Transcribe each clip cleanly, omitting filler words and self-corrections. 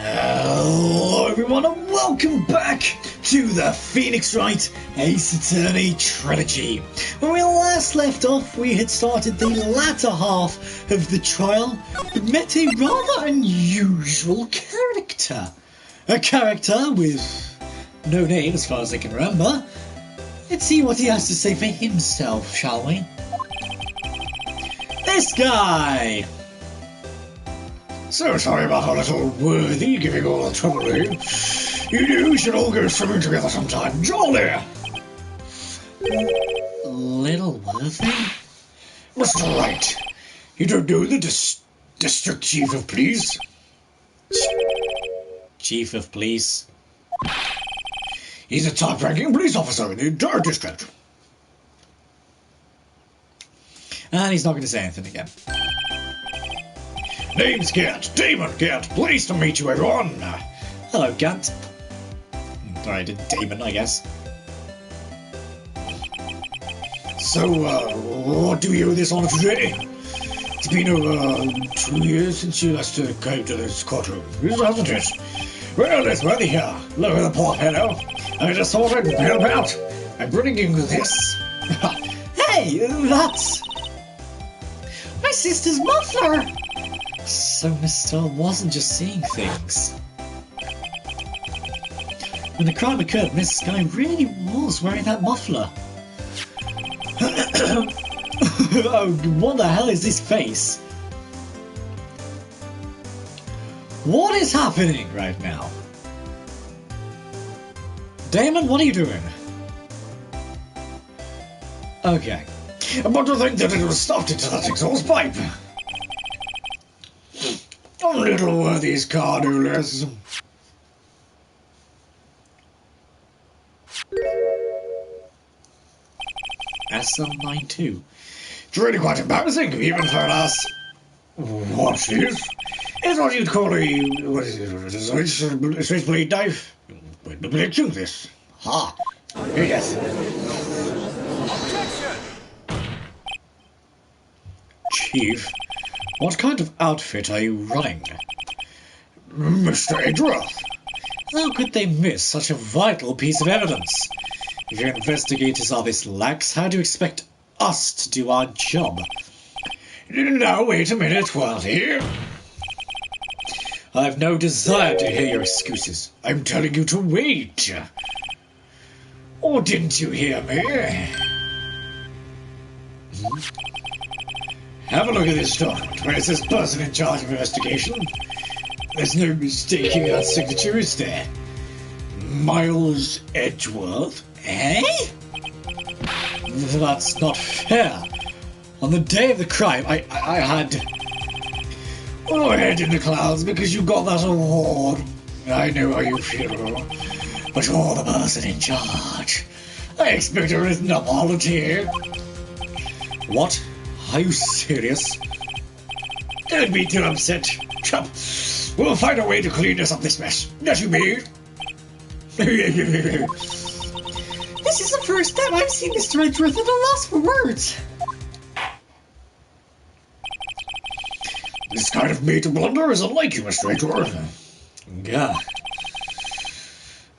Hello everyone and welcome back to the Phoenix Wright Ace Attorney Trilogy. When we last left off, we had started the latter half of the trial, but met a rather unusual character. A character with no name as far as I can remember. Let's see what he has to say for himself, shall we? This guy! So sorry about our little worthy giving all the trouble, eh? You know, we should all go swimming together sometime. Jolly! Little worthy? Mr. Wright, you don't know the District Chief of Police? Chief of Police? He's a top-ranking police officer in the entire district. And he's not going to say anything again. Name's Gant. Damon Gant. Pleased to meet you, everyone. Hello, Gant. Alright, Damon, I guess. So, what do you owe this honor today? It's been 2 years since you last came to this courtroom, hasn't it? Well, it's worthy here. Look at the poor fellow. I just thought I'd help out. I'm bringing you this. Hey, that's my sister's muffler! So Mr. wasn't just seeing things. When the crime occurred, this guy really was wearing that muffler. Oh, what the hell is this face? What is happening right now? Damon, what are you doing? Okay. But to think that it was stuffed into that exhaust pipe. Oh, little worthy's car, no less. SM92. It's really quite embarrassing, even for us. What's this? It's what you'd call what is it, a switchblade knife? When did we choose this? Ha! Yes. Chief, what kind of outfit are you running? Mr. Edgeworth. How could they miss such a vital piece of evidence? If your investigators are this lax, how do you expect us to do our job? Now, wait a minute, Worthy. I have no desire to hear your excuses. I'm telling you to wait. Or didn't you hear me? Have a look at this document. Where it says person in charge of investigation. There's no mistaking that signature, is there? Miles Edgeworth. Eh? That's not fair. On the day of the crime, I had... Oh, head in the clouds because you got that award. I know how you feel. But you're the person in charge. I expect a written apology. What? Are you serious? Don't be too upset, chap. We'll find a way to clean us up this mess. Don't you mean? This is the first time I've seen Mr. Edgeworth at a loss for words. This kind of made to blunder is unlike you, Mr. Edgeworth. Yeah.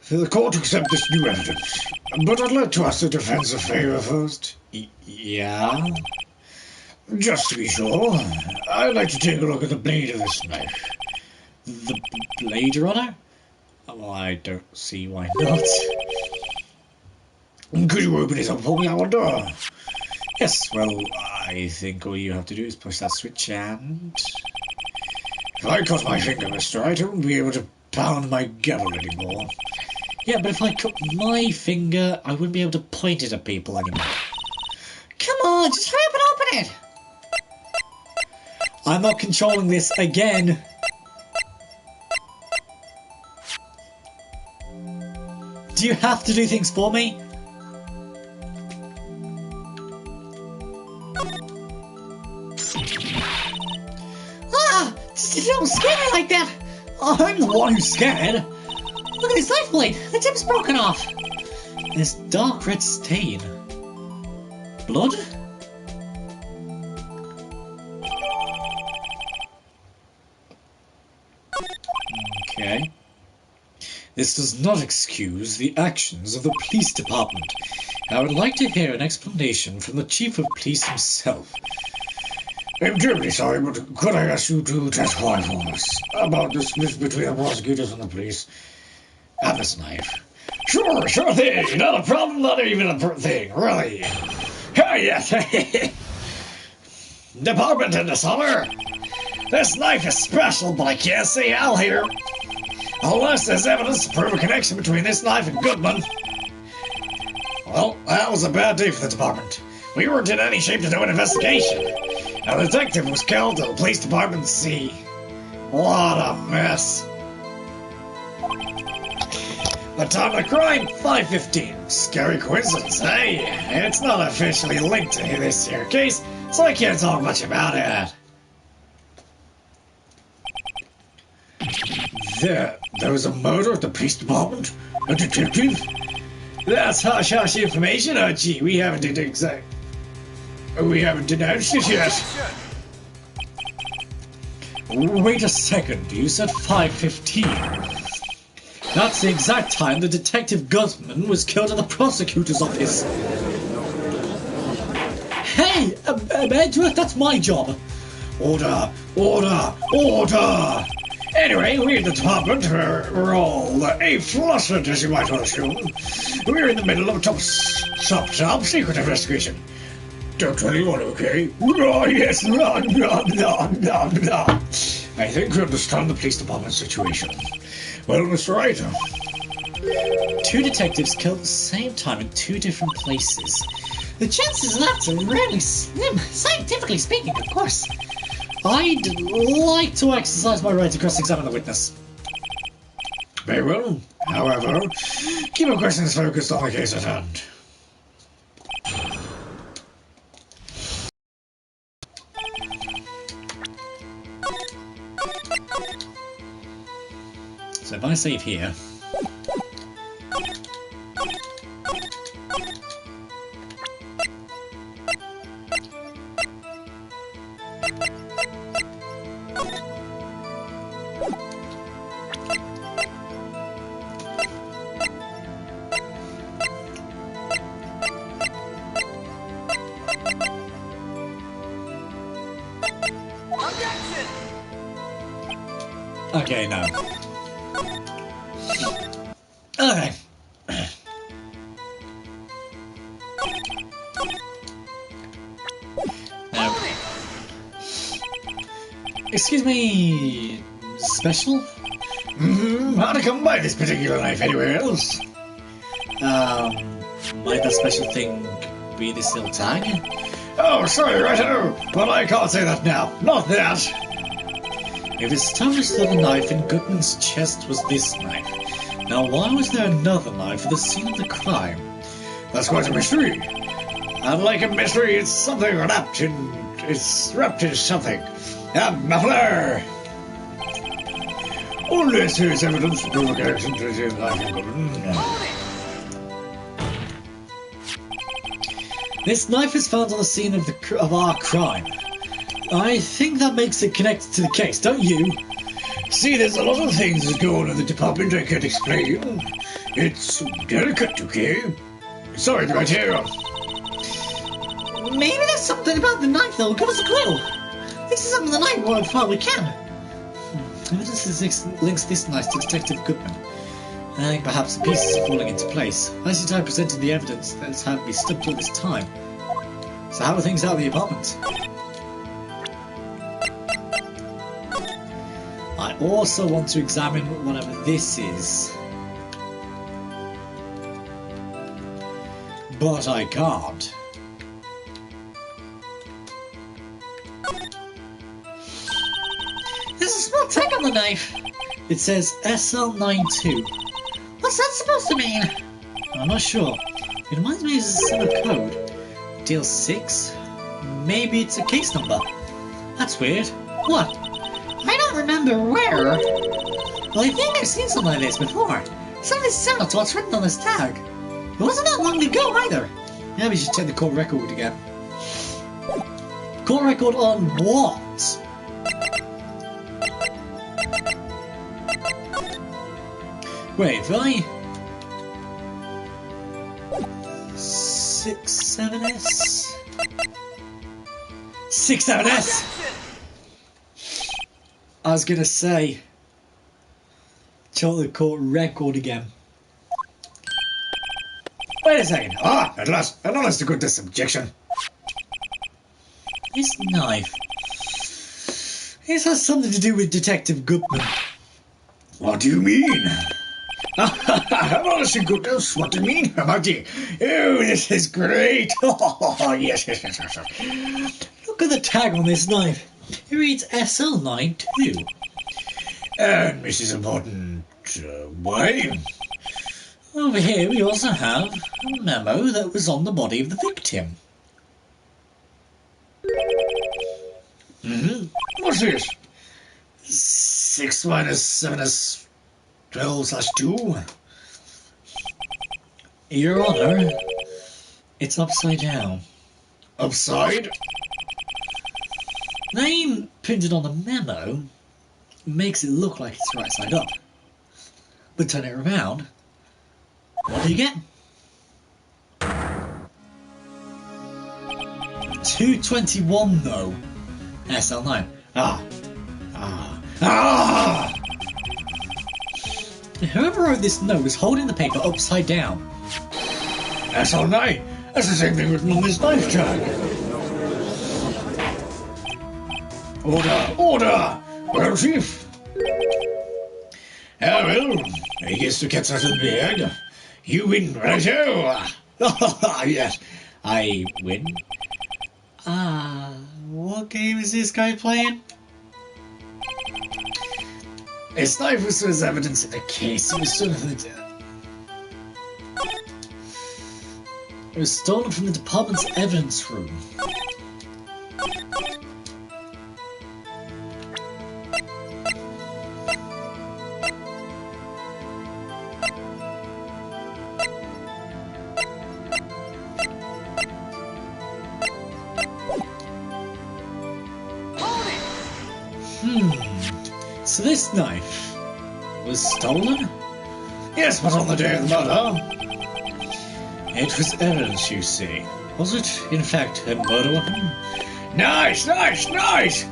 For the court to accept this new evidence. But I'd like to ask the defense a favor first. Yeah? Just to be sure, I'd like to take a look at the blade of this knife. The blade, Your Honor? Well, I don't see why not. Could you open it up for me, I wonder? Yes, well, I think all you have to do is push that switch and... If I cut my finger, mister, I won't be able to pound my gavel anymore. Yeah, but if I cut my finger, I wouldn't be able to point it at people anymore. Come on, just hurry up and open it! I'm not controlling this again. Do you have to do things for me? Ah! Don't scare me like that! I'm the one who's scared. Look at this knife blade. The tip's broken off. This dark red stain. Blood? Okay. This does not excuse the actions of the police department. I would like to hear an explanation from the chief of police himself. I'm terribly sorry, but could I ask you to testify for us about the split between the prosecutors and the police and this knife? Sure thing. Not a problem, not even a thing, really. Ah, yes. Department and dishonor. This knife is special, but I can't say how here. Unless there's evidence to prove a connection between this knife and Goodman. Well, that was a bad day for the department. We weren't in any shape to do an investigation. A detective was killed at the police department scene. What a mess. The time of the crime, 5:15. Scary coincidence, hey? It's not officially linked to this here case, so I can't talk much about it. There was a murder at the police department? A detective? That's hush-hush information, oh gee, we haven't denounced it yet. Wait a second, you said 5:15. That's the exact time the Detective Guzman was killed at the prosecutor's office. Hey, Edgeworth, that's my job. Order! Anyway, we at the department are all flustered, as you might well assume. We're in the middle of a top secret investigation. Don't tell anyone, okay? Oh, yes, no. I think you understand the police department situation. Well, Mr. Wright. Two detectives killed at the same time in two different places. The chances of that are really slim, scientifically speaking, of course. I'd like to exercise my right to cross-examine the witness. Very well. However, keep your questions focused on the case at hand. So if I save here... Okay, no. Okay. Now, excuse me, special? How'd I come by this particular knife anywhere else? Might that special thing be this little tag? Oh, sorry, righto. Well, I can't say that now. Not that. It was established that the knife in Goodman's chest was this knife. Now, why was there another knife at the scene of the crime? That's quite a mystery. Unlike a mystery, it's something wrapped in... It's wrapped in something. A muffler! Unless there's evidence to prove a connection between the knife and Goodman. This knife is found on the scene of our crime. I think that makes it connected to the case, don't you? See, there's a lot of things that go on in the department I can't explain. It's delicate, okay? Sorry, right here. Maybe there's something about the knife that will give us a clue. This is something the knife will find we can. Evidence links this knife to Detective Goodman. I think perhaps the pieces are falling into place. I see I presented the evidence that has had me stumped all this time. So how are things out of the apartment? I also want to examine whatever this is. But I can't. There's a small tag on the knife. It says SL92. What's that supposed to mean? I'm not sure. It reminds me of a similar code. Deal 6? Maybe it's a case number. That's weird. What? I don't remember where. Well, I think I've seen something like this before. Something similar to what's written on this tag. It wasn't that long ago either. Yeah, we should check the court record again. Court record on what? Wait, if I... 67S? 67S! I was gonna say... Chocolate court record again. Wait a second. Ah, at last, an honest to goodness objection. This knife... This has something to do with Detective Goodman. What do you mean? An honest to goodness, what do you mean, Marty? Oh, this is great. Oh, yes. Look at the tag on this knife. It reads SL92. And Mrs. Important, why? Over here we also have a memo that was on the body of the victim. What's this? 6 minus 7 is 12/2. Your Honour, it's upside down. Upside? Name printed on the memo makes it look like it's right side up. But turn it around, what do you get? 221 though. SL9. Ah! Whoever wrote this note was holding the paper upside down. SL9? That's the same thing written on this knife tag. Order! Well, Chief. Well, I guess to get out of bed. You win, righto. Yes, I win. What game is this guy playing? This knife was as evidence in the case. It was stolen from the... It was stolen from the department's evidence room. So this knife was stolen? Yes, but on the day of the murder. It was evidence, you see. Was it, in fact, a murder weapon? Nice!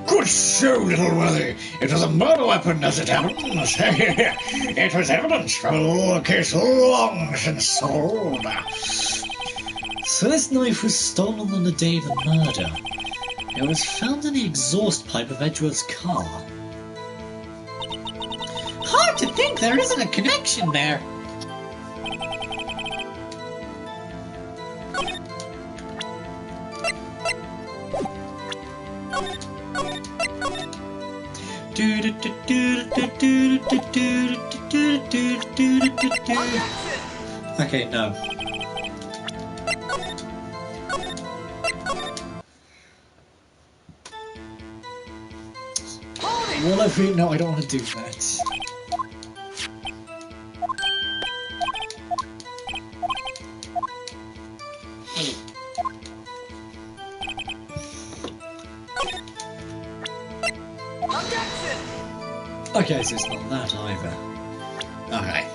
Good show, little Worthy. It was a murder weapon, as it happens. It was evidence from a case long since solved. So this knife was stolen on the day of the murder. It was found in the exhaust pipe of Edgeworth's car. Hard to think there isn't a connection there. Okay, no. Well, if we... No, I don't want to do that. Okay, so it's not that either. Okay.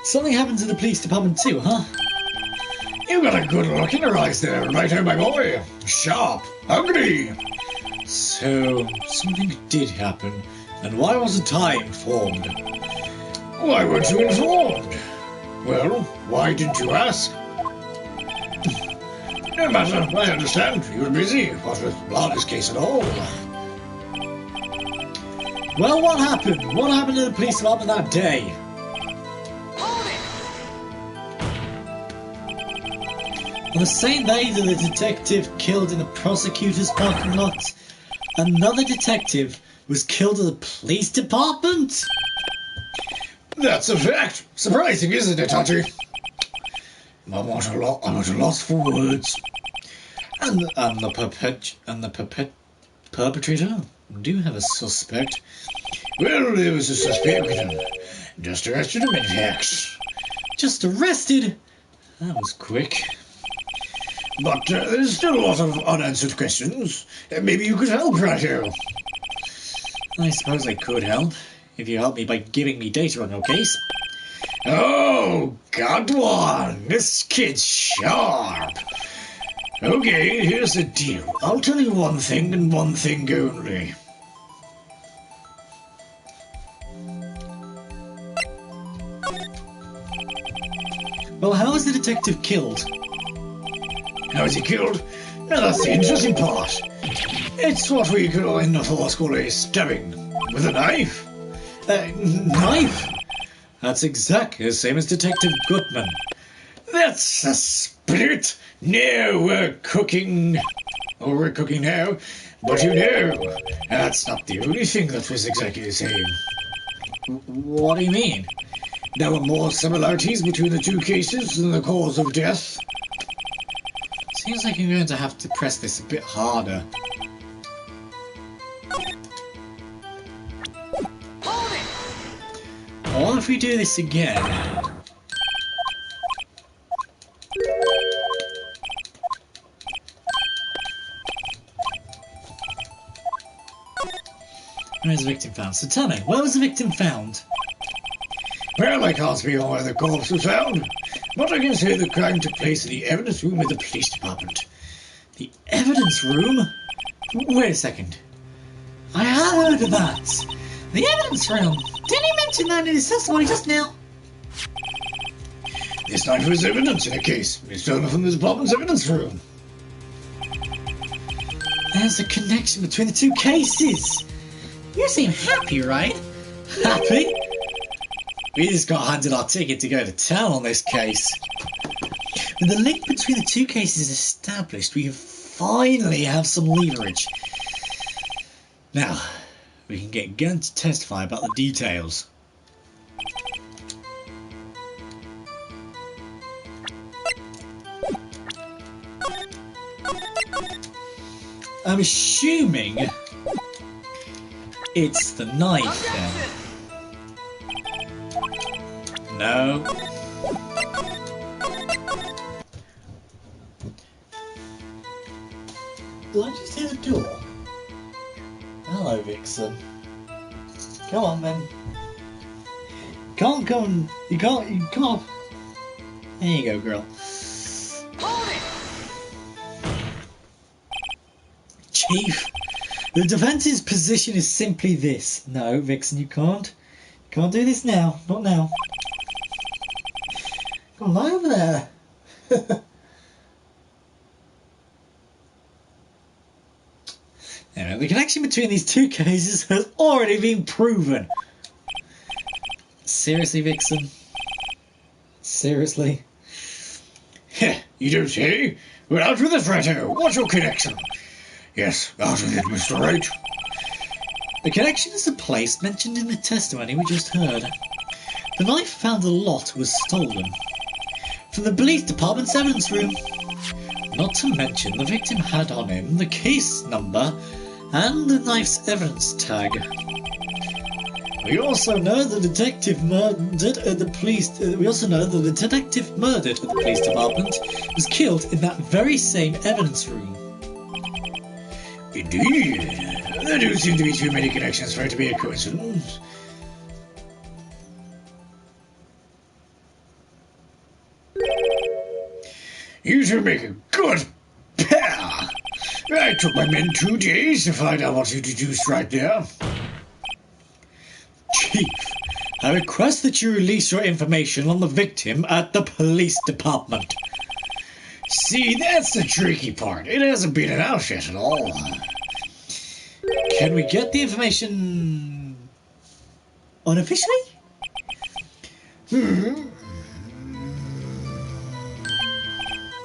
Something happened to the police department too, huh? You got a good look in your eyes there, right here, my boy. Sharp, hungry. So, something did happen, and why wasn't I informed? Why weren't you informed? Well, why didn't you ask? No matter, I understand. You were busy. What with Blarney's case and all. Well, what happened? What happened to the police department that day? On the same day that the detective killed in the prosecutor's parking lot, another detective was killed at the police department? That's a fact. Surprising, isn't it, Archie? I'm at a loss for words. And the perpetrator? Do you have a suspect? Well, there was a suspect. Just arrested him, in fact. Just arrested? That was quick. But there's still a lot of unanswered questions. Maybe you could help, Righto. I suppose I could help, if you help me by giving me data on your case. Oh, got one. This kid's sharp. Okay, here's the deal. I'll tell you one thing and one thing only. Well, how was the detective killed? How was he killed? Now that's the interesting part. It's what we call in the force call a stabbing. With a knife. Knife? That's exactly the same as Detective Goodman. That's a split. Now we're cooking. Oh, we're cooking now. But you know, that's not the only thing that was exactly the same. What do you mean? There were more similarities between the two cases than the cause of death. Seems like I'm going to have to press this a bit harder. What if we do this again? Where is the victim found? So tell me, where was the victim found? Well, I can't speak on where the corpse was found, but I can say the crime took place in the evidence room of the police department. The evidence room? Wait a second. I have heard of that. The evidence room. Didn't he mention that in his testimony just now? This knife was evidence in a case. It's stolen from the department's evidence room. There's a connection between the two cases. You seem happy, right? Happy? We just got handed our ticket to go to town on this case. With the link between the two cases established, we finally have some leverage. Now, we can get Gunn to testify about the details. I'm assuming it's the knife then. No. Did I just hear the door? Hello, Vixen. Come on, then. Come on. You come on. There you go, girl. Chief, the defense's position is simply this. No, Vixen, you can't. You can't do this now. Not now. Come on, lie over there. Anyway, the connection between these two cases has already been proven. Seriously, Vixen? Seriously? You don't say? We're out with it, Righto. What's your connection? Yes, out with it, Mr. Wright. The connection is the place mentioned in the testimony we just heard. The knife found a lot was stolen from the police department's evidence room. Not to mention the victim had on him the case number and the knife's evidence tag. We also know the detective murdered at the police. We also know that the detective murdered at the police department was killed in that very same evidence room. Indeed. There do seem to be too many connections for it to be a coincidence. You two make a good pair. I took my men 2 days to find out what you deduced right there. Chief, I request that you release your information on the victim at the police department. See, that's the tricky part. It hasn't been announced yet at all. Can we get the information unofficially?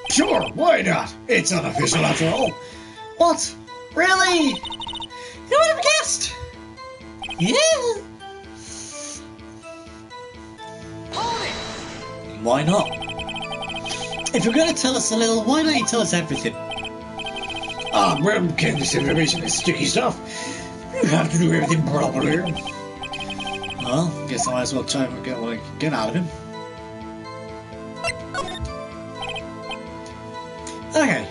Sure, why not? It's unofficial after all. What? Really? Who would have guessed? Yeah. Why not? If you're going to tell us a little, why don't you tell us everything? Well, Ken, this information is sticky stuff. You have to do everything properly. Well, guess I might as well try and get what I can get out of him. Okay,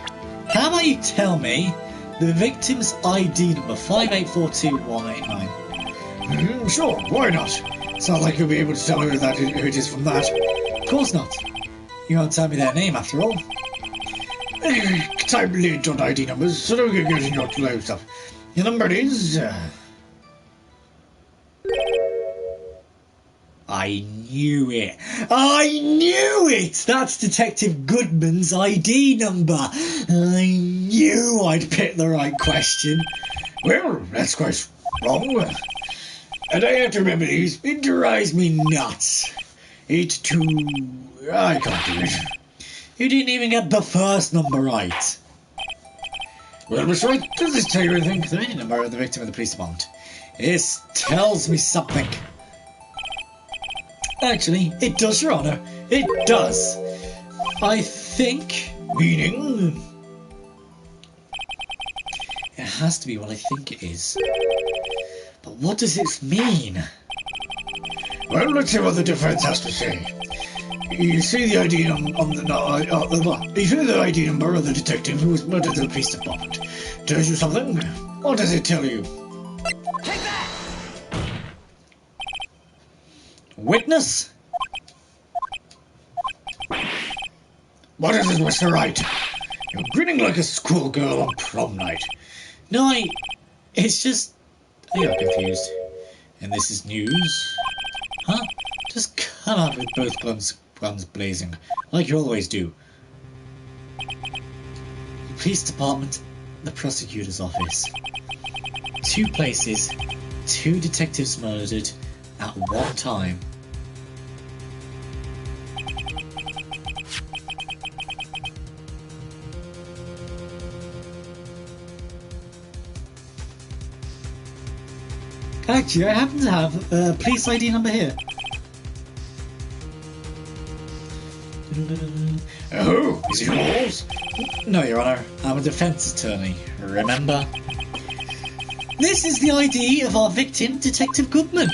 how about you tell me the victim's ID number 5842189? Sure, why not? It's not like you'll be able to tell who it is from that. Of course not. You won't tell me their name after all. Time late on ID numbers, so don't get getting your low stuff. Your number is... I knew it. I knew it! That's Detective Goodman's ID number. I knew I'd pick the right question. Well, that's quite wrong. And I have to remember these. It drives me nuts. I can't do it. You didn't even get the first number right. Well, Mr. Wright, does this tell you anything? The ID number of the victim of the police department. This tells me something. Actually, it does, Your Honour. It does. I think... Meaning? It has to be what I think it is. But what does it mean? Well, let's see what the defence has to say. You see the ID number you see the ID number of the detective who was murdered in the police department. Tells you something? What does it tell you? Take that! Witness? What is it, Mr. Wright? You're grinning like a schoolgirl on prom night. No, it's just... I got confused. And this is news? Huh? Just come out with both guns blazing, like you always do. The police department, the prosecutor's office. 2 places, 2 detectives murdered at one time. Actually, I happen to have a police ID number here. Oh, is it yours? No, Your Honour. I'm a defence attorney, remember? This is the ID of our victim, Detective Goodman.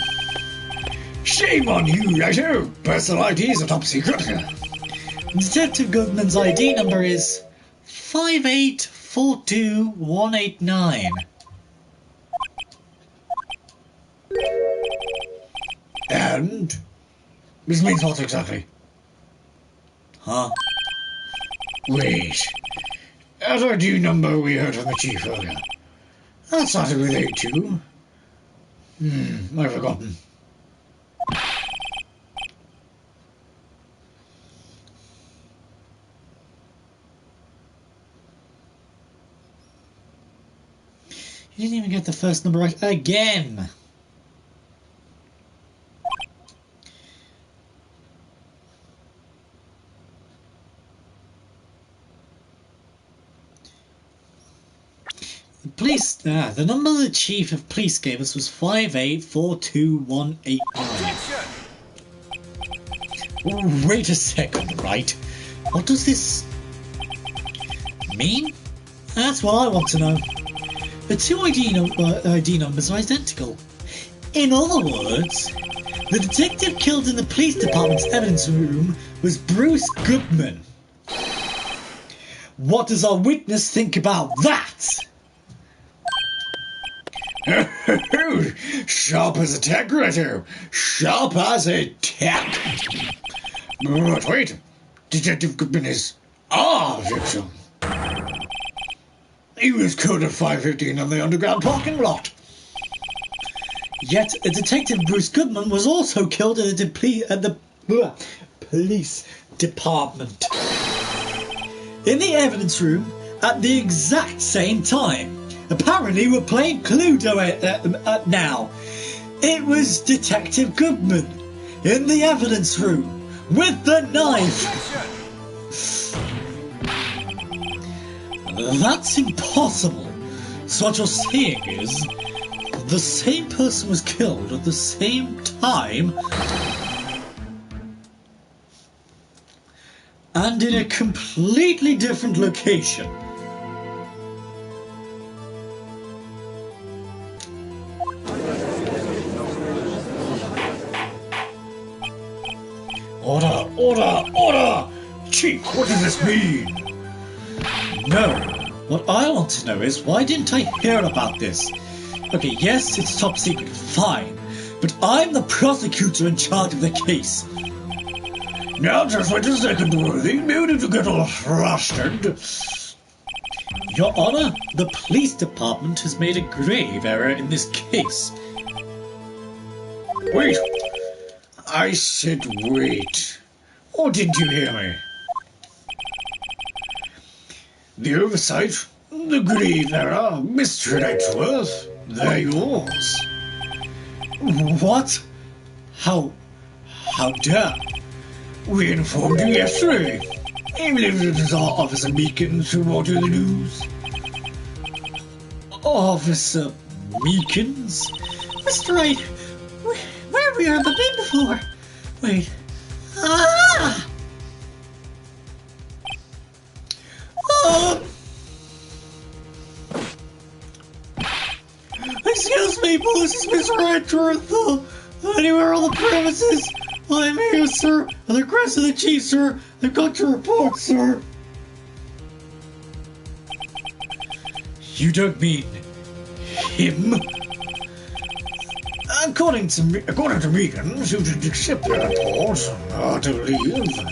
Shame on you, Righto. Personal IDs are top secret. Detective Goodman's ID number is 5842189. And? This means what exactly? Huh? Wait. That ID number we heard from the chief earlier. That started with 82. I've forgotten. You didn't even get the first number right again. The number the chief of police gave us was 5842189. Oh, wait a second, right? What does this mean? That's what I want to know. The 2 ID numbers are identical. In other words, the detective killed in the police department's evidence room was Bruce Goodman. What does our witness think about that? Sharp as a tack, Righto. Sharp as a tack. But wait, Detective Goodman is our victim. He was killed at 5:15 on the underground parking lot. Yet a Detective Bruce Goodman was also killed at the police department. In the evidence room at the exact same time. Apparently we're playing Cluedo now. It was Detective Goodman in the evidence room with the knife. That's impossible. So what you're saying is the same person was killed at the same time and in a completely different location. Order! Order! Order! Chief, what does this mean? No. What I want to know is, why didn't I hear about this? Okay, yes, it's top secret, fine. But I'm the prosecutor in charge of the case. Now just wait a second, Worthy. No need to get all flustered. Your Honor, the police department has made a grave error in this case. Wait. I said wait. Or didn't you hear me? The oversight, the grave error, Mr. Edgeworth, they're yours. What? How dare? We informed you yesterday. I believe it was our Officer Meekins who brought you the news. Officer Meekins? Mr. Wright, where have we ever been before? Wait. Ah! Excuse me, this is Mr. Edgeworth. Anywhere on the premises? I'm here, sir. The request of the chief, sir. I've got your report, sir. You don't mean him? According to Meekins, you should accept the report, to leave.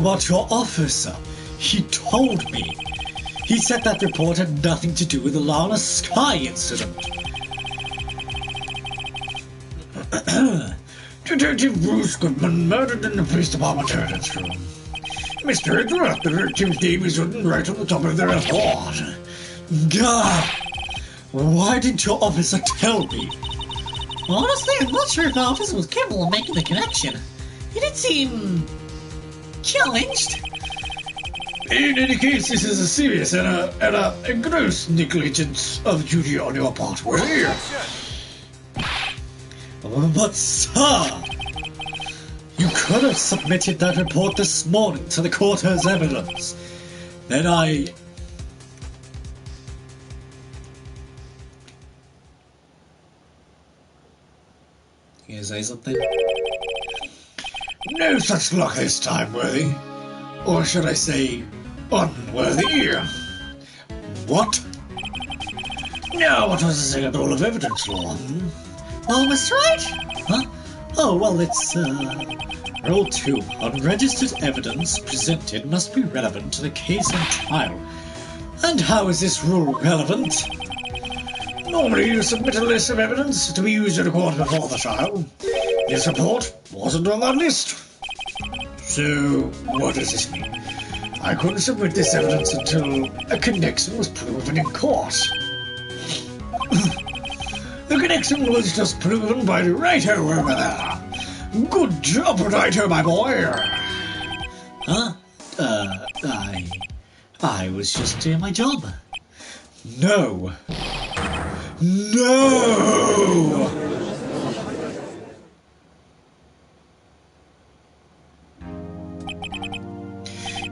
But your officer, he told me. He said that report had nothing to do with the Lana Sky incident. Detective Bruce Goodman murdered in the police department evidence room. Mr. Edgeworth, the detective's name is written right on the top of the report. God! Why didn't your officer tell me? Honestly, I'm not sure if the officer was capable of making the connection. He did seem challenged. In any case, this is a serious and a gross negligence of duty on your part, Worthy. But sir, you could have submitted that report this morning to the court as evidence. Then I... You gonna say something? No such luck this time, Worthy. Or should I say, unworthy. What? Now, what was the second rule of evidence law? Oh, Mr. Wright? Huh? Oh, well, it's, Rule 2. Unregistered evidence presented must be relevant to the case and trial. And how is this rule relevant? Normally, you submit a list of evidence to be used in a court before the trial. This report wasn't on that list. So, what does this mean? I couldn't submit this evidence until a connection was proven in court. The connection was just proven by the Wright-O over there. Good job, Wright-O, my boy. Huh? I was just doing my job. No. No!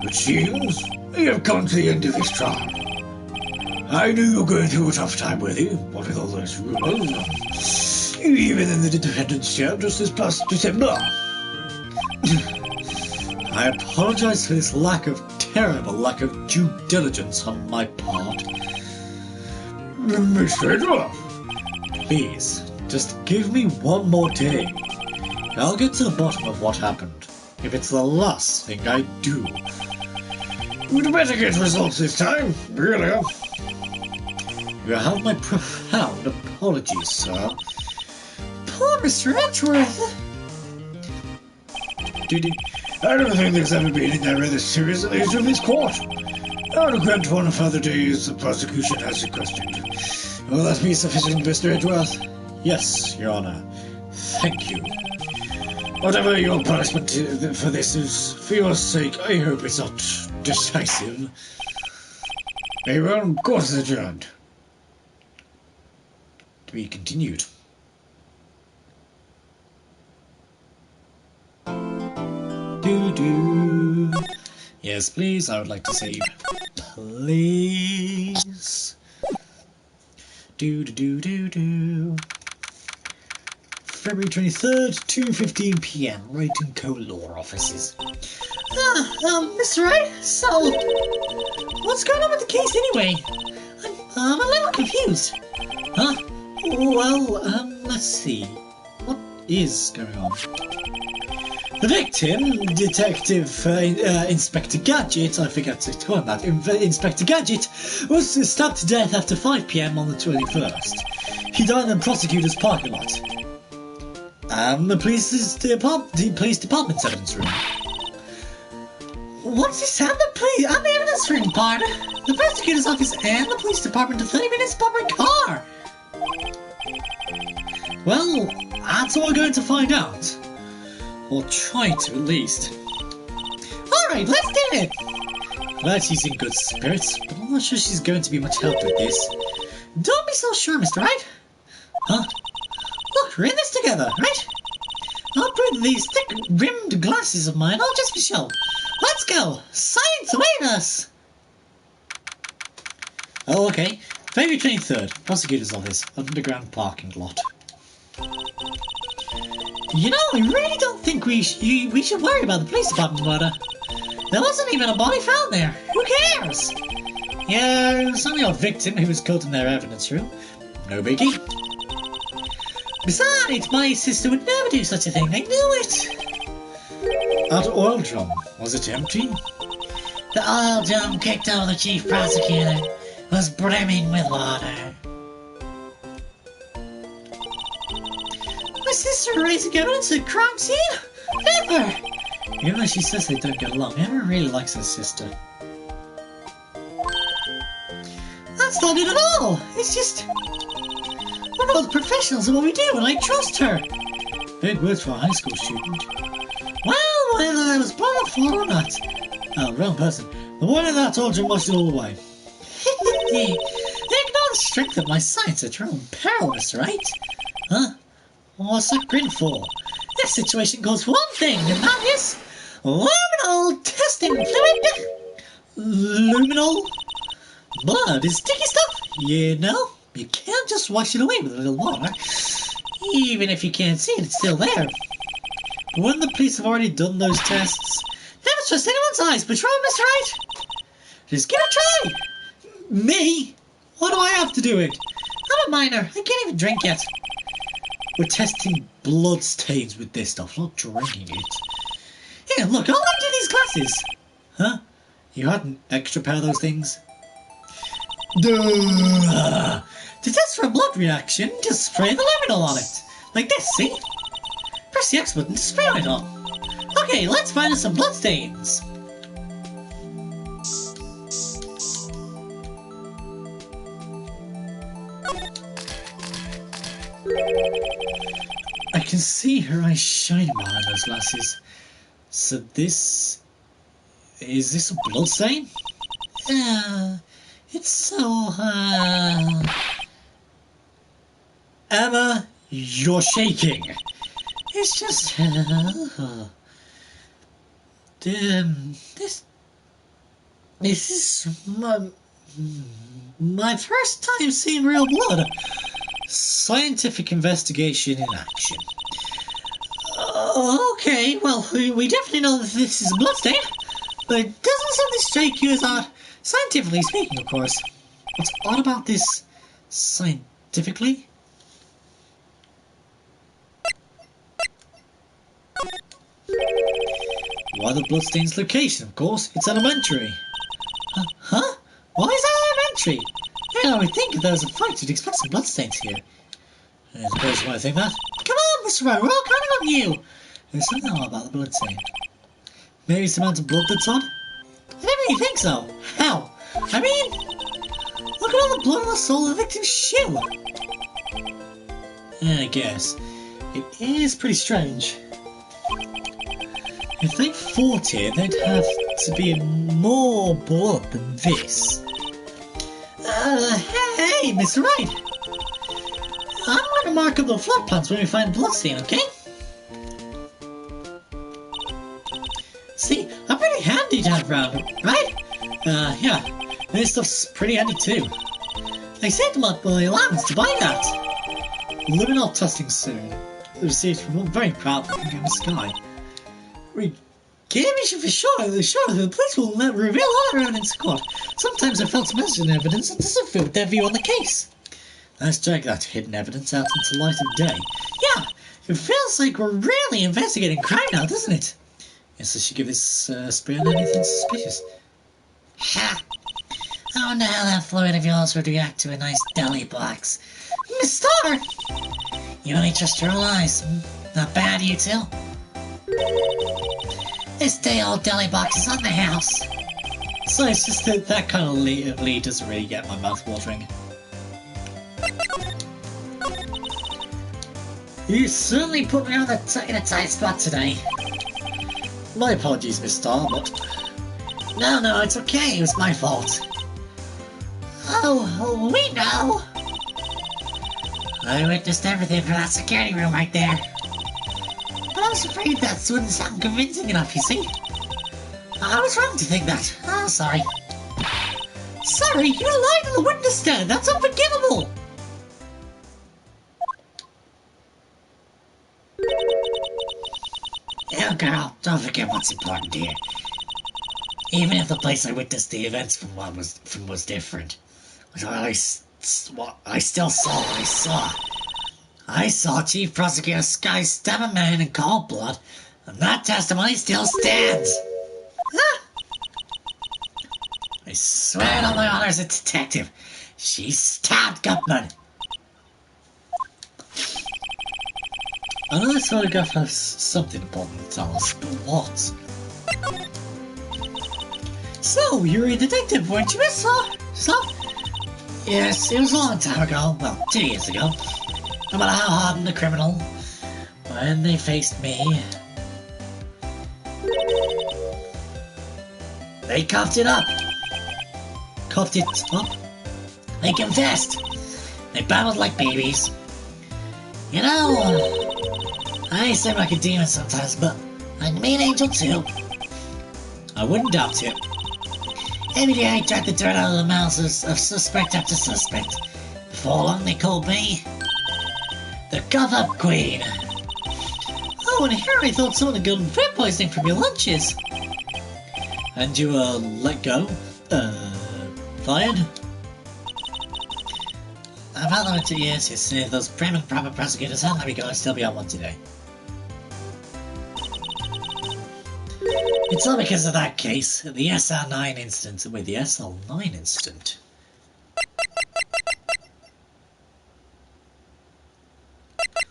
It seems we have come to the end of this trial. I knew you were going through a tough time with you, what with all those rumors. Even in the defendant's chair just this past December. I apologize for this terrible lack of due diligence on my part. Mr. Edgeworth, please, just give me one more day. I'll get to the bottom of what happened, if it's the last thing I do. We'd better get results this time, really. You have my profound apologies, sir. Poor Mr. Edgeworth. I don't think there's ever been an error this serious in the history of this court. I would grant one further day as the prosecution has requested. Will that be sufficient, Mr. Edgeworth? Yes, Your Honor. Thank you. Whatever your punishment for this is, for your sake, I hope it's not decisive. Very well, court is adjourned. To be continued. Do. Yes, please, I would like to save. Please. Do. February 23rd, 2:15 p.m. Wright & Co. Law Offices. Mr. Wright, so What's going on with the case anyway? I'm a little confused. Huh? Well, let's see. What is going on? The victim, Detective Inspector Gadget, I forgot to call him that, Inspector Gadget, was stabbed to death after 5 PM on the 21st. He died in the prosecutor's parking lot. The police department's evidence room. What's this at the evidence room, partner? The prosecutor's office and the police department are 30 minutes by my car. Well, that's all we're going to find out. Or try to, at least. Alright, let's do it! Glad she's in good spirits, but I'm not sure she's going to be much help with this. Don't be so sure, Mr. Wright. Huh? Look, we're in this together, right? I'll bring these thick-rimmed glasses of mine, all just for show. Let's go! Science await us! Oh, okay. February 23rd, prosecutor's office, underground parking lot. You know, I really don't think we should worry about the police department murder. There wasn't even a body found there. Who cares? Yeah, it was only a victim who was caught in their evidence room. No biggie. Besides, my sister would never do such a thing. I knew it. That oil drum, was it empty? The oil drum kicked over the chief prosecutor was brimming with water. My sister raising evidence at a crime scene? Never! Even though she says they don't get along, Emma really likes her sister. That's not it at all! It's just... we're both professionals at what we do, and I trust her! Big words for a high school student. Well, whether I was born a fool or not. Oh, wrong person. The one in that oil drum washed it all away. Ignore the strength of my science at your own peril, Mr. Wright. Huh? What's that grin for? This situation calls for one thing, and that is luminol testing fluid. Luminol? Blood is sticky stuff, you know. You can't just wash it away with a little water. Even if you can't see it, it's still there. But wouldn't the police have already done those tests? Never trust anyone's eyes, but wrong, Mr. Wright. Just give it a try. Me? What do I have to do it? I'm a minor. I can't even drink yet. We're testing blood stains with this stuff, not drinking it. Here, look, I'll lend you these glasses. Huh? You had an extra pair of those things? Duh. To test for a blood reaction, just spray the luminol on it. Like this, see? Press the X button to spray it on. Okay, let's find us some blood stains. I can see her eyes shining behind those glasses. So this... is this a blood stain? It's so, Emma, you're shaking. It's just, this is my first time seeing real blood. Scientific investigation in action. Okay, well, we definitely know that this is a bloodstain, but doesn't something strike you as odd? Scientifically speaking, of course. What's odd about this scientifically? Why the bloodstain's location, of course. It's elementary. Huh? Why is that elementary? I would think if there was a fight, you'd expect some bloodstains here. I suppose you might think that. Come on, Mr. Wright, we're all counting on you. There's something odd about the bloodstain. Maybe it's the amount of blood that's on? I never really think so. How? I mean, look at all the blood on the sole of the victim's shoe. I guess. It is pretty strange. If they fought here, there'd have to be more blood than this. Hey, Mr. Wright. I'm going to mark up the flood plants when we find the bloodstain, okay? See, I'm pretty handy to have around, right? Yeah. This stuff's pretty handy too. I saved them up my allowance to buy that. Luminol testing soon. Received from a very proud looking in the sky. Can't be sure, the police will not reveal all their evidence in court. Sometimes I fail to mention evidence that doesn't fit with their view on the case. Let's drag that hidden evidence out into light of day. Yeah, it feels like we're really investigating crime now, doesn't it? Yes, I should give this spirit anything suspicious. Ha! I wonder how that fluid of yours would react to a nice deli box. Miss Star! You only trust your own eyes. Not bad, you two. This day-old deli box is on the house. So it's just that kind of lead doesn't really get my mouth watering. You certainly put me on in a tight spot today. My apologies, Miss Star, but... No, it's okay. It was my fault. Oh, we know. I witnessed everything from that security room right there. But I was afraid that wouldn't sound convincing enough, you see. I was wrong to think that. Oh, sorry. Sorry, you lied on the witness stand. That's unforgivable. Oh, girl, don't forget what's important here. Even if the place I witnessed the events from was different, what I still saw what I saw. I saw Chief Prosecutor Sky stab a man in cold blood, and that testimony still stands. I swear on my honor as a detective, she stabbed Gutman. I know this photograph has something important to tell us, but what? So, you're a detective, weren't you, Miss Star? Yes, it was a long time ago. Well, 2 years ago. No matter how hardened the criminal, when they faced me, they coughed it up. Coughed it up? They confessed. They babbled like babies. You know, I seem like a demon sometimes, but I can be an angel too. I wouldn't doubt it. Every day I dragged the dirt out of the mouths of suspect after suspect. Before long they called me the Cough-Up Queen. Oh, and here I thought someone had gotten food poisoning from your lunches. And you were let go? Fired? I've had them for 2 years. If those prim and proper prosecutors hadn't let me go, I'd still be on one today. It's all because of that case, the SR9 incident. Wait, the SL9 incident?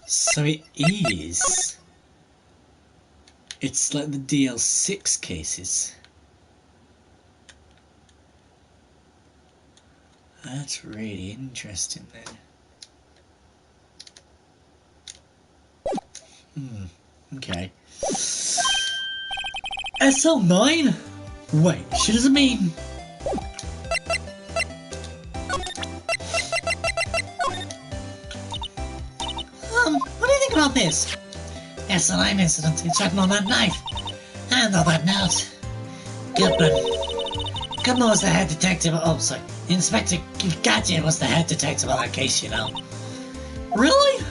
So it is. It's like the DL6 cases. That's really interesting then. Okay. SL9? Wait, she doesn't mean... What do you think about this? SL9 incident, it's written on that knife. And on that note. Goodman was the head detective, Inspector Gadget was the head detective on that case, you know. Really?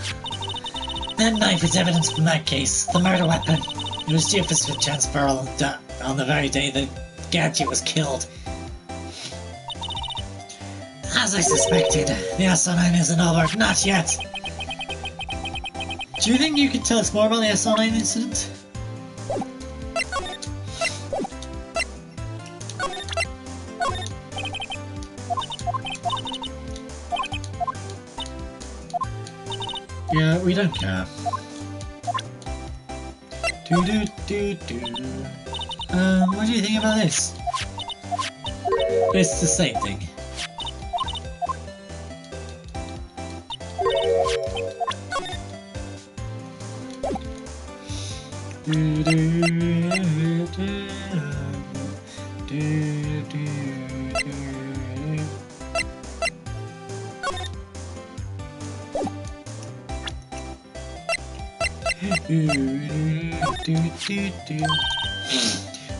That knife is evidence from that case, the murder weapon. It was due for transfer on the very day that Gadget was killed. As I suspected, the SL9 isn't over. Not yet. Do you think you could tell us more about the SL9 incident? Yeah, we don't care. What do you think about this? It's the same thing.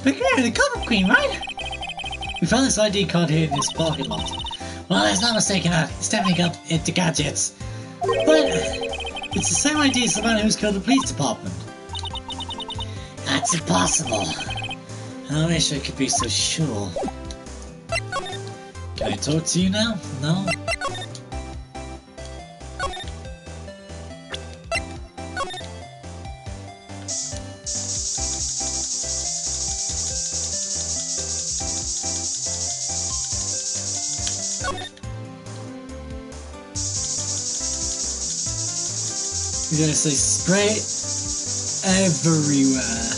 But you're the Comic Queen, right? We found this ID card here in this parking lot. Well, there's no mistaking that. It's definitely got into Gadgets. But it's the same ID as the man who's killed the police department. That's impossible. I wish I could be so sure. Can I talk to you now? No? You're gonna say spray everywhere.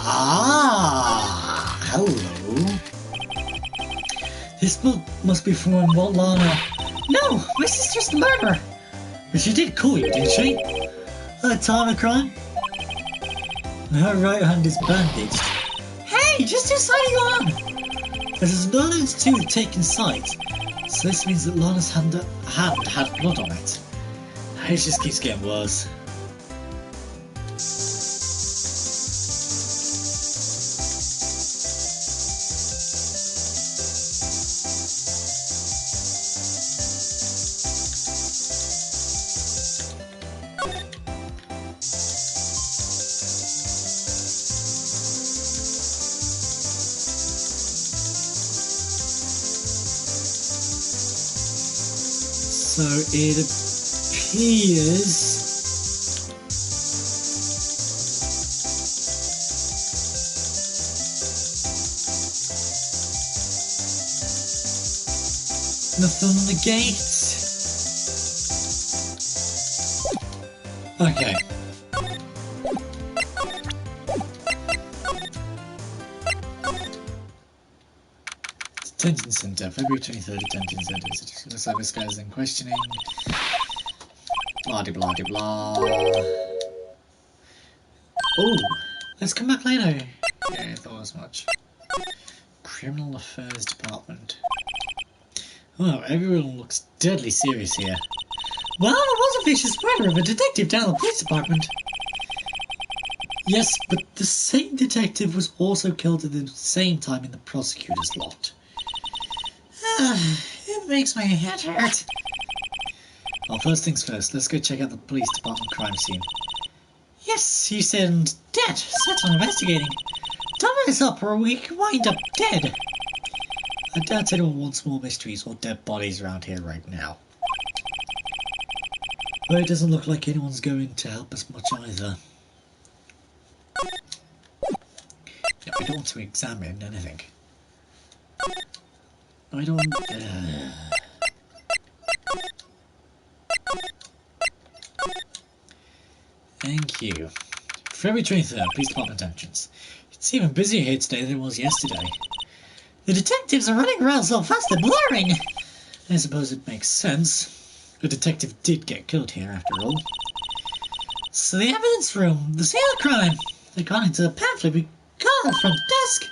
Ah, hello. This book must be from Lana. No, my sister's the murderer. But she did call you, didn't she? At the time of crime? Her right hand is bandaged. Hey, just do signing on! It is nothing to do with taking sides, so this means that Lana's hand had blood on it. It just keeps getting worse. So it appears nothing on the gate. Okay. Detention Center, February 23rd, Detention Center. Looks like this guy's in questioning. Blah de blah de blah. Oh, let's come back later. Yeah, I thought as much. Criminal Affairs Department. Oh, everyone looks deadly serious here. Well, there was a vicious murder of a detective down the police department. Yes, but the same detective was also killed at the same time in the prosecutor's lot. It makes my head hurt. Well, first things first, let's go check out the police department crime scene. Yes, you said dead. Set on investigating. Don't mess up or we can wind up dead. I doubt anyone wants more mysteries or dead bodies around here right now. But it doesn't look like anyone's going to help us much either. Yeah, we don't want to examine anything. I don't... Thank you. February 23rd, Police Department entrance. It's even busier here today than it was yesterday. The detectives are running around so fast they're blurring! I suppose it makes sense. The detective did get killed here after all. So the evidence room, the scene of the crime. According to the pamphlet we got at the front desk.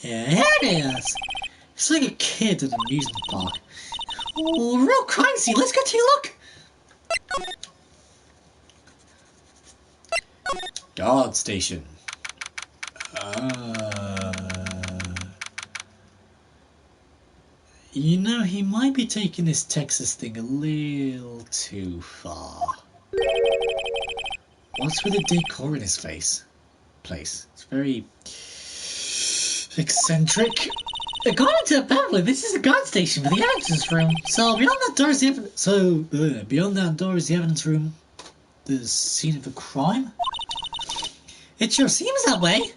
Yeah, here it is. It's like a kid at an amusement park. Oh, real crime scene. Let's go take a look. Guard station. You know, he might be taking this Texas thing a little too far. What's with the decor in his place? It's very eccentric. According to the pamphlet, this is a guard station for the evidence room. So beyond that door is the evidence room. The scene of the crime. It sure seems that way.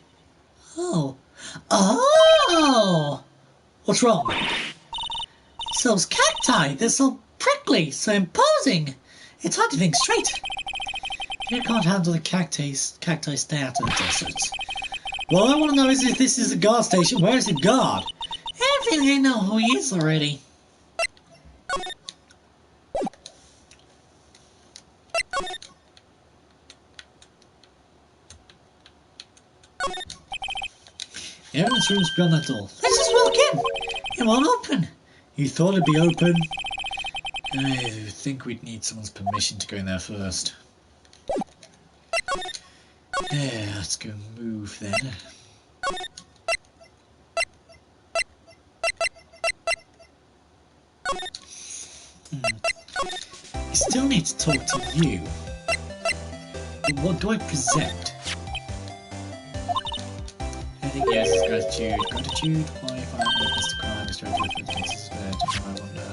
Oh. What's wrong? Those cacti, they're so prickly, so imposing. It's hard to think straight. You can't handle the cacti stay out of the desert. Well, I want to know is if this is a guard station. Where's the guard? I think I know who he is already. The evidence room's beyond that door. Let's just walk in. It won't open. You thought it'd be open? I think we'd need someone's permission to go in there first. Yeah, let's go move then. I still need to talk to you. But what do I present? think yes, gratitude. Gratitude, why if I have witnessed a crime, is directly affecting this to my wonder.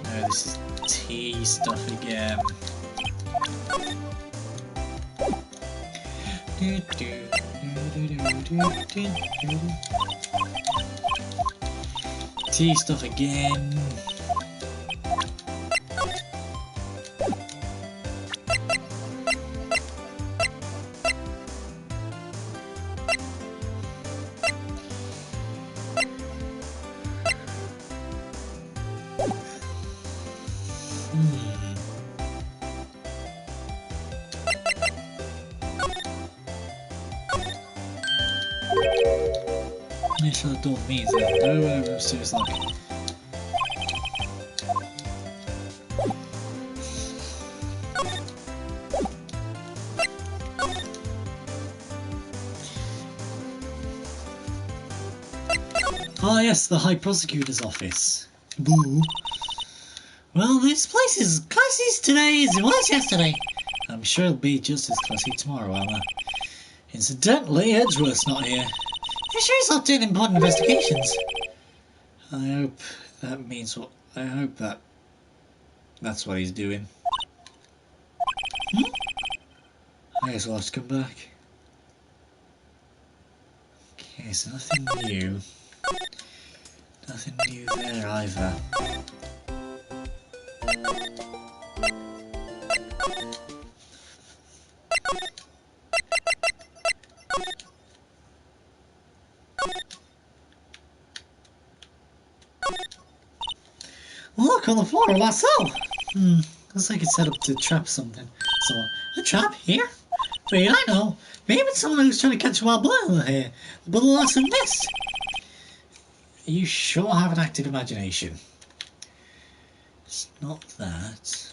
No, this is tea stuff again. Tea stuff again. I should have told me that. No, seriously. Ah yes, the High Prosecutor's office. Boo. Well, this place is classy today as it was yesterday. I'm sure it'll be just as classy tomorrow, Alma. Incidentally, Edgeworth's not here. I'm sure he's not doing important investigations. I hope that means what... I hope that's what he's doing. I guess I'll have to come back. Okay, so nothing new. Nothing new there either. Look on the floor of our cell! Looks like it's set up to trap something. Someone. A trap? Here? Wait, I know. Maybe it's someone who's trying to catch a wild boil here. But alas, I missed. You sure have an active imagination. It's not that.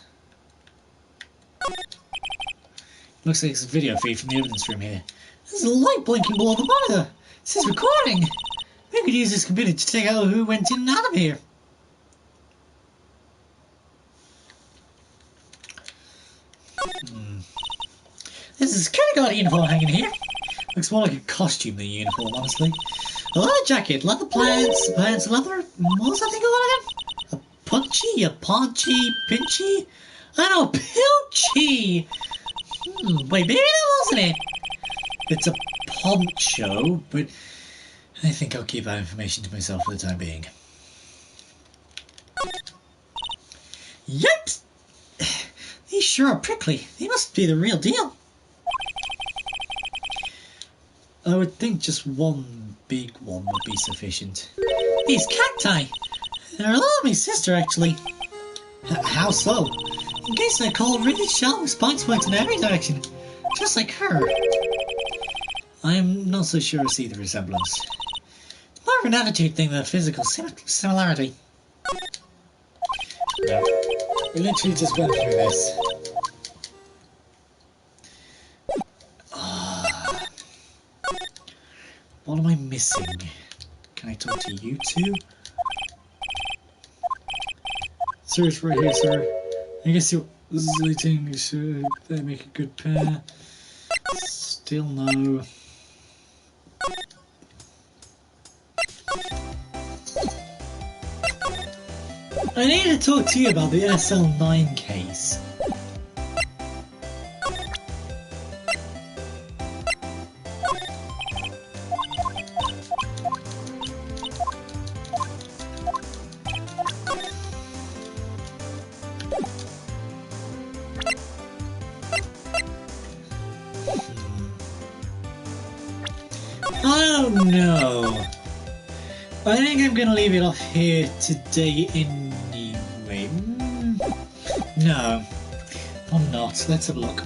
Looks like it's a video feed from the evidence room here. There's a light blinking below the monitor. It says recording. We could use this computer to take out who went in and out of here. There's a security guard uniform hanging here. Looks more like a costume than a uniform, honestly. A leather jacket, leather pants, leather... What was that thing called again? A punchy, a paunchy, pinchy? I know, pilchy! Wait, maybe that wasn't it. It's a poncho, but I think I'll keep that information to myself for the time being. Yipes! These sure are prickly. They must be the real deal. I would think just one big one would be sufficient. These cacti! They're a lot of my sister, actually. How so? In case they're called really shallow spikes point in every direction. Just like her. I'm not so sure I see the resemblance. More of an attitude thing than a physical similarity. No. We literally just went through this. What am I missing? Can I talk to you two? Sir, it's right here, sir. I guess you're lighting, sure they make a good pair. Still no. I need to talk to you about the SL9 case. Oh no! I think I'm gonna leave it off here today anyway. No, I'm not. Let's have a look.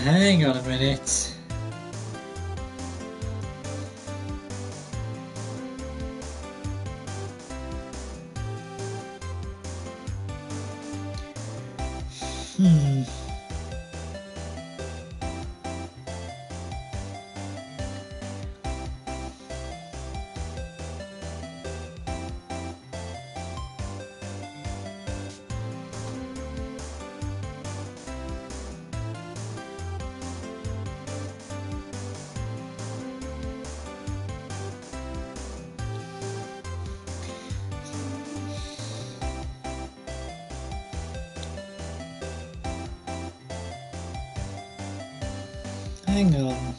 hang on a minute. Hang on.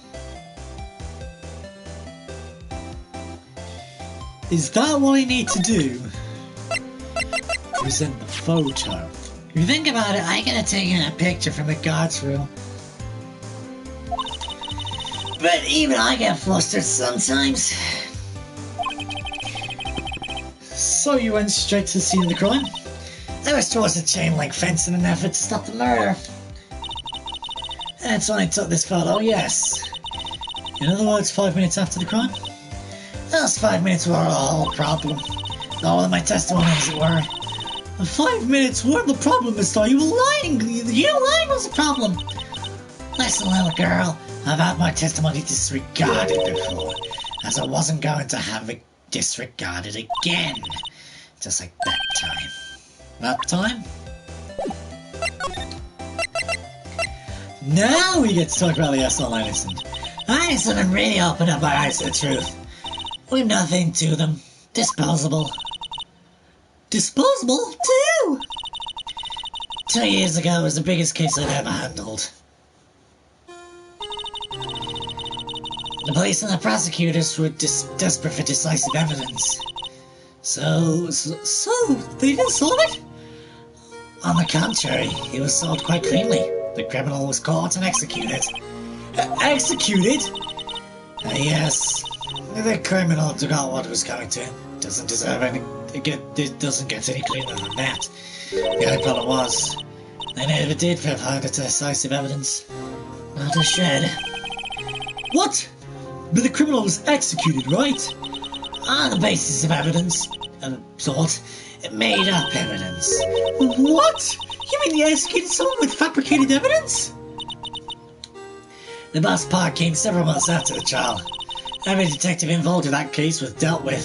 Is that what I need to do? Present the photo. If you think about it, I could have taken a picture from the guard's room. But even I get flustered sometimes. So you went straight to the scene of the crime? I was towards the chain link fence in an effort to stop the murder. That's when I took this photo, yes. In other words, 5 minutes after the crime? Those 5 minutes were the whole problem. All of my testimony, as it were. The 5 minutes weren't the problem, Mister. You were lying. You lying was the problem. Listen, little girl, I've had my testimony disregarded before, as I wasn't going to have it disregarded again. Just like that time. That time? Now we get to talk about the SL innocent. I sort of really opened up my eyes to the truth. We've nothing to them. Disposable. Disposable? Too? 2 years ago was the biggest case I'd ever handled. The police and the prosecutors were desperate for decisive evidence. So they didn't solve it? On the contrary, it was solved quite cleanly. The criminal was caught and executed. Executed? Yes. The criminal got what was coming to him. Doesn't deserve any. It doesn't get any cleaner than that. The only problem was, they never did find decisive evidence. Not a shred. What? But the criminal was executed, right? On the basis of evidence, sort, made up evidence. What? You mean you executed someone with fabricated evidence? The best part came several months after the trial. Every detective involved in that case was dealt with.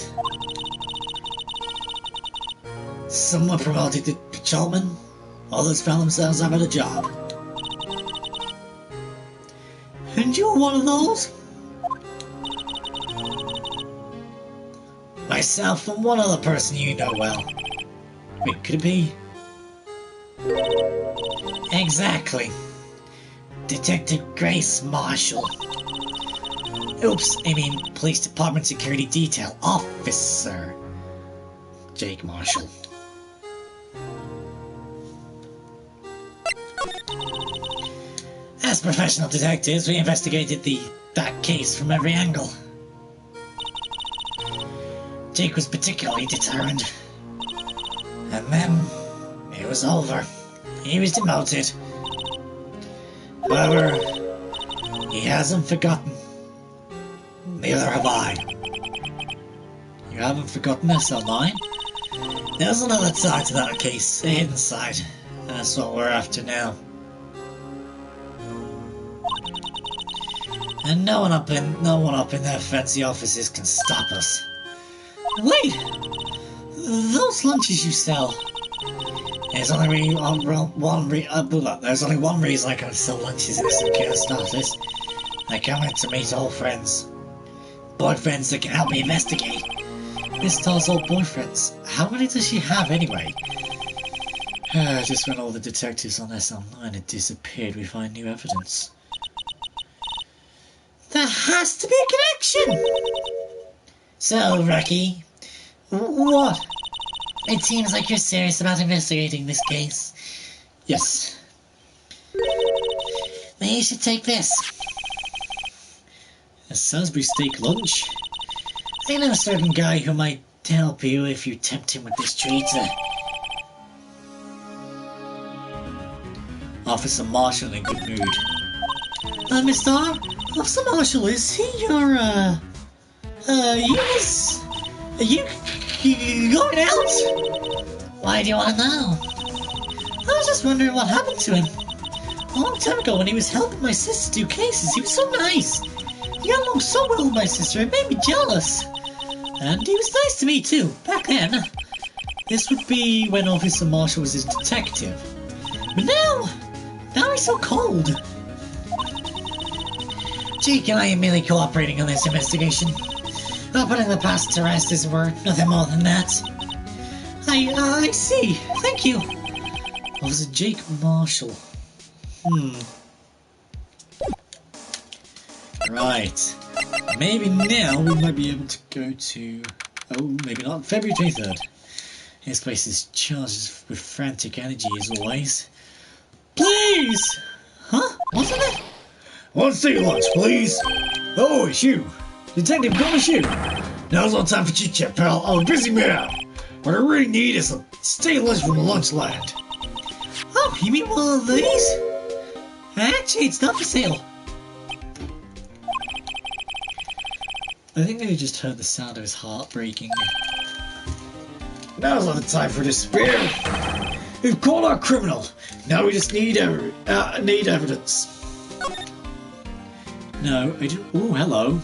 Some were promoted to patrolmen, others found themselves having a job. And you were one of those? Myself and one other person you know well. Wait, could it be? Exactly. Detective Grace Marshall. Oops, I mean Police Department Security Detail Officer Jake Marshall. As professional detectives, we investigated that case from every angle. Jake was particularly determined. And then, it was over. He was demoted. However, he hasn't forgotten. Neither have I. You haven't forgotten SL9? There's another side to that case, a hidden side. That's what we're after now. And no one up in their fancy offices can stop us. Wait! Those lunches you sell. There's only one reason I can sell lunches in this cursed office. I come in to meet old friends. Boyfriends that can help me investigate. Miss Star's old boyfriends. How many does she have anyway? Just when all the detectives on SL9 had disappeared, we find new evidence. There has to be a connection! So, Rocky. What? It seems like you're serious about investigating this case. Yes. Maybe you should take this. A Salisbury steak lunch? I know a certain guy who might help you if you tempt him with this treat. Officer Marshall in good mood. Mr. Officer Marshall, is he your, you going out? Why do you want to know? I was just wondering what happened to him. A long time ago when he was helping my sister do cases, he was so nice. He got along so well with my sister, it made me jealous. And he was nice to me too, back then. This would be when Officer Marshall was a detective. But now he's so cold. Jake and I are merely cooperating on this investigation. Not putting the past to rest, as it were. Nothing more than that. I see. Thank you. Officer Jake Marshall. Right. Maybe now we might be able to go to... Oh, maybe not. February 23rd. This place is charged with frantic energy as always. Please! Huh? What's in it? One state lunch, please. Oh, it's you. Detective Gumshoe. Now's no time for chit-chat, pal. I'm a busy man. What I really need is a state lunch from the lunch land. Oh, you mean one of these? Actually, it's not for sale. I think they just heard the sound of his heart breaking. Now's not the time for despair. We've caught our criminal. Now we just need evidence. No, I didn't. Oh, hello.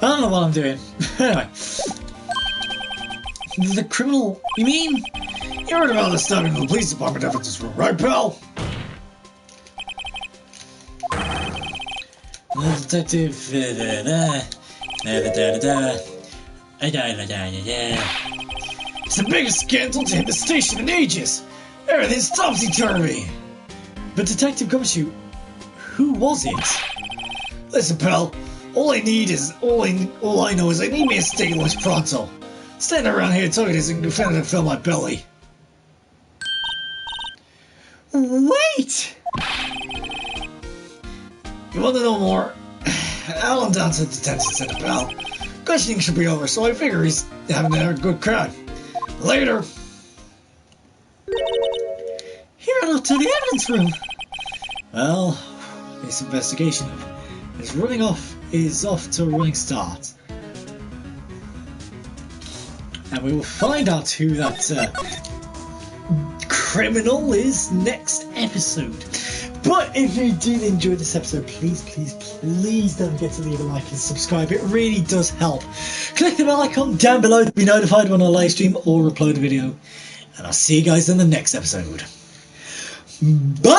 I don't know what I'm doing. Anyway. The criminal, you mean? You heard about the stabbing of the police department evidence room, right, pal? The detective... It's the biggest scandal to hit the station in ages. Everything's topsy-turvy. But Detective Gumshoe, who was it? Listen, pal. All I know is I need me a steak lunch pronto. Standing around here talking isn't going to fill my belly. Wait! You want to know more? Alan down to the detention center, pal. Questioning should be over, so I figure he's having a good crowd. Later. He ran up to the evidence room. Well, this investigation is off to a running start. And we will find out who that criminal is next episode. But if you did enjoy this episode, please don't forget to leave a like and subscribe. It really does help. Click the bell icon down below to be notified when I live stream or upload a video. And I'll see you guys in the next episode. Bye!